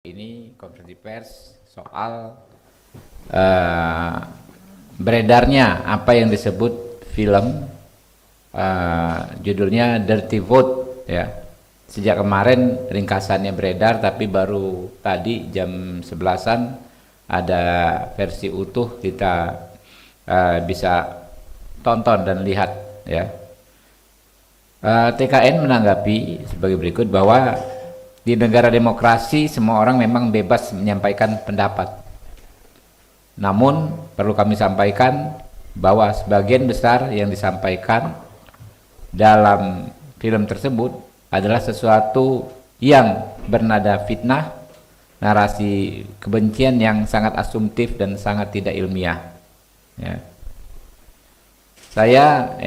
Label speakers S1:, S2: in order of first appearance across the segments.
S1: Ini konferensi pers soal beredarnya apa yang disebut film judulnya Dirty Vote ya. Sejak kemarin ringkasannya beredar, tapi baru tadi jam 11-an ada versi utuh, kita bisa tonton dan lihat ya. TKN menanggapi sebagai berikut bahwa di negara demokrasi semua orang memang bebas menyampaikan pendapat. Namun perlu kami sampaikan bahwa sebagian besar yang disampaikan dalam film tersebut adalah sesuatu yang bernada fitnah, narasi kebencian yang sangat asumtif dan sangat tidak ilmiah. Ya. Saya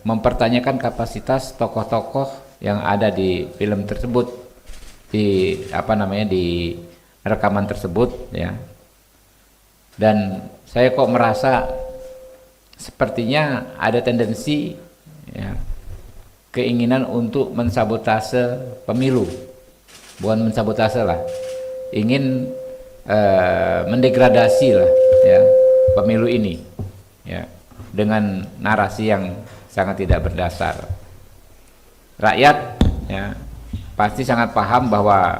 S1: mempertanyakan kapasitas tokoh-tokoh yang ada di film tersebut, di rekaman tersebut ya. Dan saya kok merasa sepertinya ada tendensi ya, keinginan untuk mensabotase pemilu. Bukan mensabotase lah, ingin mendegradasi lah ya pemilu ini ya, dengan narasi yang sangat tidak berdasar. Rakyat ya pasti sangat paham bahwa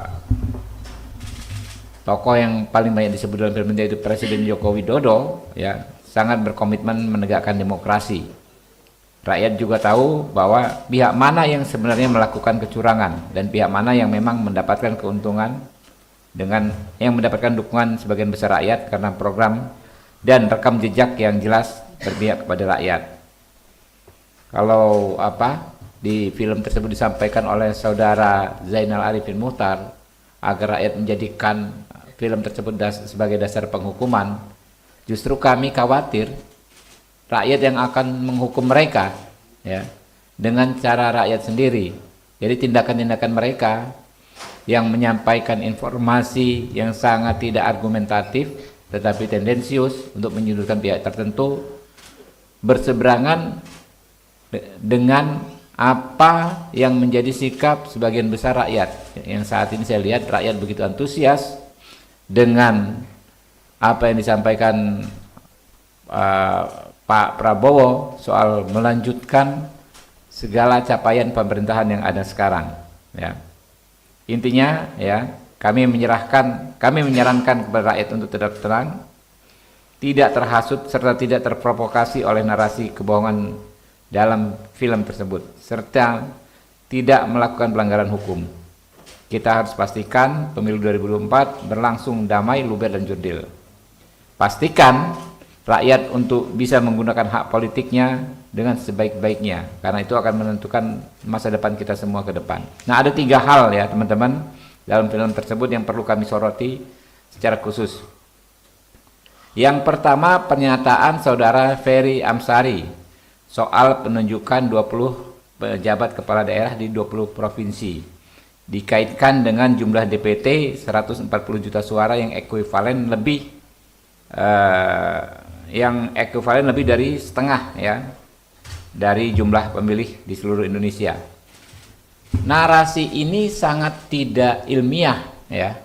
S1: tokoh yang paling banyak disebut dalam film itu Presiden Joko Widodo ya, sangat berkomitmen menegakkan demokrasi. Rakyat juga tahu bahwa pihak mana yang sebenarnya melakukan kecurangan dan pihak mana yang memang mendapatkan keuntungan dengan yang mendapatkan dukungan sebagian besar rakyat karena program dan rekam jejak yang jelas berpihak kepada rakyat. Kalau di film tersebut disampaikan oleh saudara Zainal Arifin Muchtar agar rakyat menjadikan film tersebut sebagai dasar penghukuman, justru kami khawatir rakyat yang akan menghukum mereka ya dengan cara rakyat sendiri. Jadi tindakan-tindakan mereka yang menyampaikan informasi yang sangat tidak argumentatif tetapi tendensius untuk menyudutkan pihak tertentu berseberangan dengan apa yang menjadi sikap sebagian besar rakyat. Yang saat ini saya lihat rakyat begitu antusias dengan apa yang disampaikan Pak Prabowo soal melanjutkan segala capaian pemerintahan yang ada sekarang ya. Intinya ya, kami menyarankan kepada rakyat untuk tetap tenang, tidak terhasut serta tidak terprovokasi oleh narasi kebohongan dalam film tersebut, serta tidak melakukan pelanggaran hukum. Kita harus pastikan pemilu 2024 berlangsung damai, luber, dan jurdil. Pastikan rakyat untuk bisa menggunakan hak politiknya dengan sebaik-baiknya, karena itu akan menentukan masa depan kita semua ke depan. Nah, ada 3 hal ya teman-teman dalam film tersebut yang perlu kami soroti secara khusus. Yang pertama, pernyataan saudara Ferry Amsari soal penunjukan 20 pejabat kepala daerah di 20 provinsi dikaitkan dengan jumlah DPT 140 juta suara yang ekuivalen lebih dari setengah ya dari jumlah pemilih di seluruh Indonesia. Narasi ini sangat tidak ilmiah ya,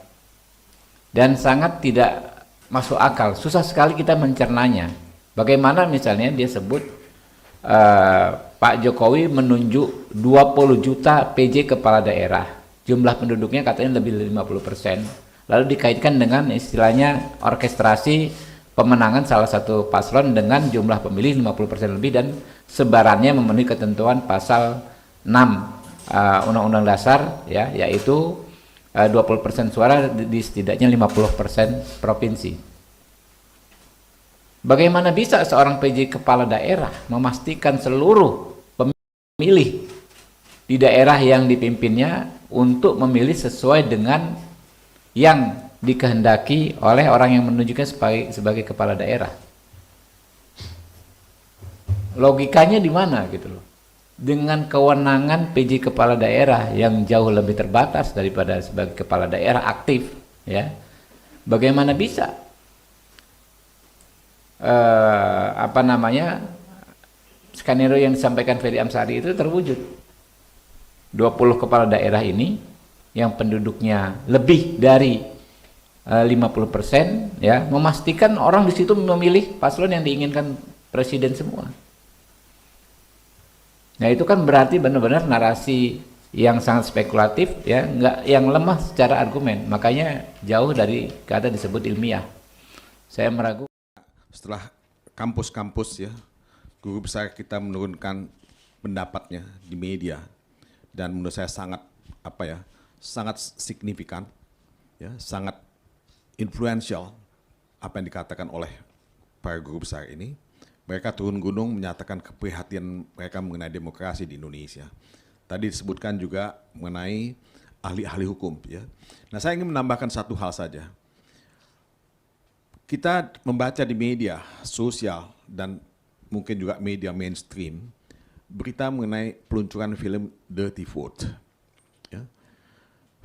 S1: dan sangat tidak masuk akal. Susah sekali kita mencernanya. Bagaimana misalnya dia sebut Pak Jokowi menunjuk 20 juta PJ kepala daerah, jumlah penduduknya katanya lebih dari 50%, lalu dikaitkan dengan istilahnya orkestrasi pemenangan salah satu paslon dengan jumlah pemilih 50% lebih dan sebarannya memenuhi ketentuan pasal 6 Undang-Undang Dasar ya, yaitu 20% suara di setidaknya 50% provinsi. Bagaimana bisa seorang PJ kepala daerah memastikan seluruh pemilih di daerah yang dipimpinnya untuk memilih sesuai dengan yang dikehendaki oleh orang yang menunjuknya sebagai kepala daerah? Logikanya di mana gitu loh? Dengan kewenangan PJ kepala daerah yang jauh lebih terbatas daripada sebagai kepala daerah aktif ya. Bagaimana bisa skenario yang disampaikan Ferry Amsari itu terwujud? 20 kepala daerah ini yang penduduknya lebih dari 50%, ya, memastikan orang di situ memilih paslon yang diinginkan presiden semua. Nah itu kan berarti benar-benar narasi yang sangat spekulatif, ya, yang lemah secara argumen, makanya jauh dari kata disebut ilmiah. Saya meragukan.
S2: Setelah kampus-kampus ya, guru besar kita menurunkan pendapatnya di media, dan menurut saya sangat sangat signifikan, ya, sangat influential apa yang dikatakan oleh para guru besar ini. Mereka turun gunung menyatakan keprihatinan mereka mengenai demokrasi di Indonesia. Tadi disebutkan juga mengenai ahli-ahli hukum, ya. Nah, saya ingin menambahkan satu hal saja. Kita membaca di media sosial dan mungkin juga media mainstream berita mengenai peluncuran film Dirty Vote. Ya.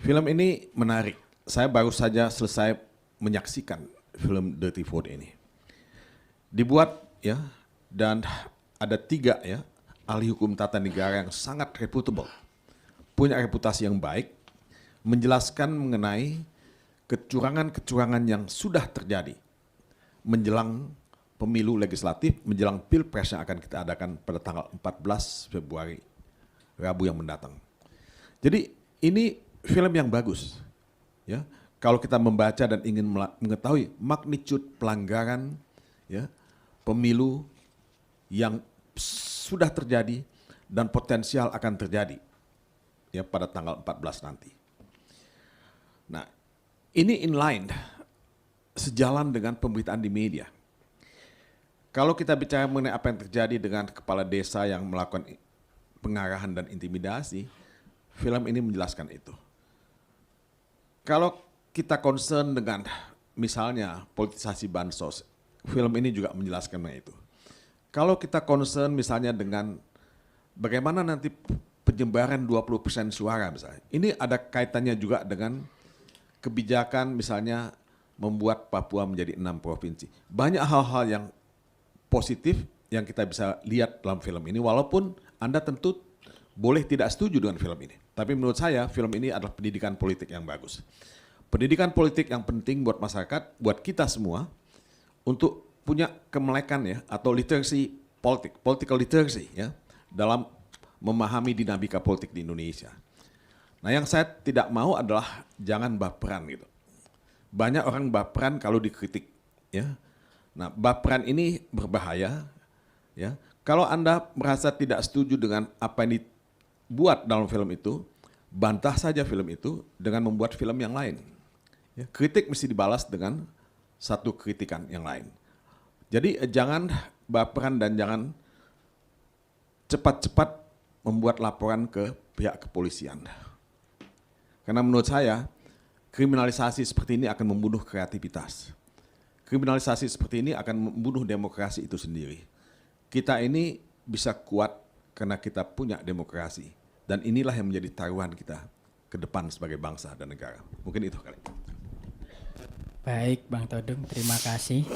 S2: Film ini menarik. Saya baru saja selesai menyaksikan film Dirty Vote ini. Dibuat, ya, dan ada 3 ya ahli hukum tata negara yang sangat reputable, punya reputasi yang baik, menjelaskan mengenai kecurangan-kecurangan yang sudah terjadi menjelang pemilu legislatif, menjelang pilpres yang akan kita adakan pada tanggal 14 Februari, Rabu yang mendatang. Jadi ini film yang bagus, ya. Kalau kita membaca dan ingin mengetahui magnitude pelanggaran, ya, pemilu yang sudah terjadi dan potensial akan terjadi, ya, pada tanggal 14 nanti. Nah, ini inline, sejalan dengan pemberitaan di media. Kalau kita bicara mengenai apa yang terjadi dengan kepala desa yang melakukan pengarahan dan intimidasi, film ini menjelaskan itu. Kalau kita concern dengan misalnya politisasi bansos, film ini juga menjelaskan mengenai itu. Kalau kita concern misalnya dengan bagaimana nanti penyebaran 20% suara misalnya, ini ada kaitannya juga dengan kebijakan misalnya membuat Papua menjadi 6 provinsi. Banyak hal-hal yang positif yang kita bisa lihat dalam film ini, walaupun Anda tentu boleh tidak setuju dengan film ini. Tapi menurut saya film ini adalah pendidikan politik yang bagus. Pendidikan politik yang penting buat masyarakat, buat kita semua, untuk punya kemelekan, ya, atau literacy politik, political literacy, ya, dalam memahami dinamika politik di Indonesia. Nah, yang saya tidak mau adalah jangan baperan gitu. Banyak orang baperan kalau dikritik, ya. Nah, baperan ini berbahaya, ya. Kalau Anda merasa tidak setuju dengan apa yang dibuat dalam film itu, bantah saja film itu dengan membuat film yang lain. Ya, kritik mesti dibalas dengan satu kritikan yang lain. Jadi jangan baperan dan jangan cepat-cepat membuat laporan ke pihak kepolisian. Karena menurut saya, kriminalisasi seperti ini akan membunuh kreativitas. Kriminalisasi seperti ini akan membunuh demokrasi itu sendiri. Kita ini bisa kuat karena kita punya demokrasi. Dan inilah yang menjadi taruhan kita ke depan sebagai bangsa dan negara. Mungkin itu kali.
S3: Baik, Bang Todung, terima kasih.